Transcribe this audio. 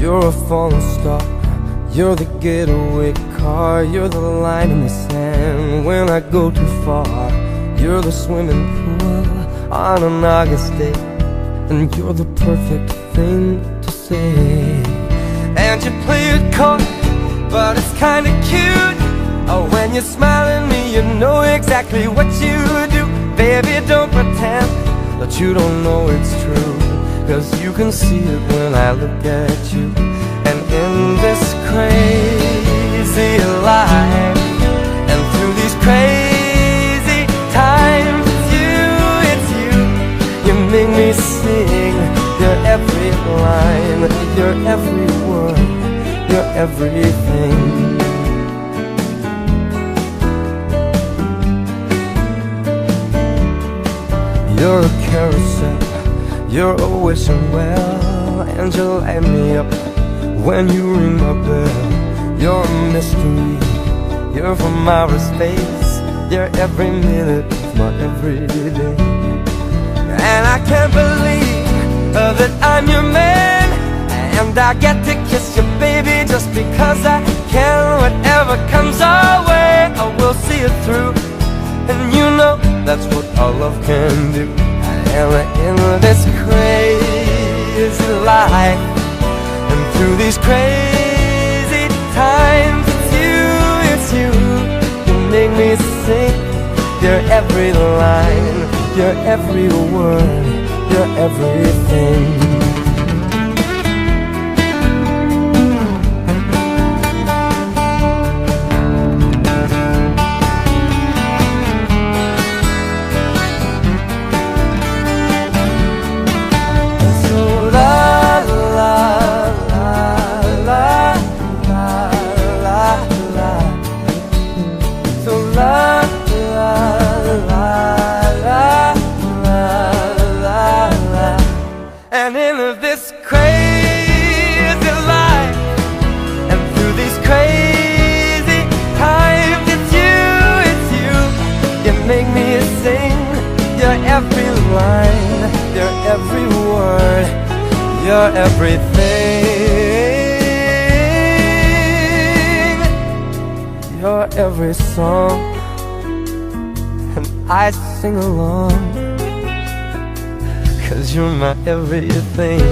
You're a falling star, you're the getaway car, you're the line in the sand when I go too far. You're the swimming pool on an August day, and you're the perfect thing to say. And you play it coy, but it's kinda cute. Oh, when you smile at me, you know exactly what you do. Baby, don't pretend that you don't know it's true, 'cause you can see it when I look at you. And in this crazy life, and through these crazy times, it's you, you make me sing. Your every line, your every word, your everything. You're a carousel, you're always well, and you light me up when you ring my bell. You're a mystery, you're from outer space, you're every minute of my everyday. And I can't believe that I'm your man, and I get to kiss you, baby, just because I can. Whatever comes our way, I will see it through, and you know that's what our love can do. And in this crazy life, and through these crazy times, it's you, you make me sing. Your every line, your every word, your everything. And in this crazy life, and through these crazy times, it's you, you make me sing. Your every line, your every word, your everything, your every song, and I sing along, 'cause you're my everything.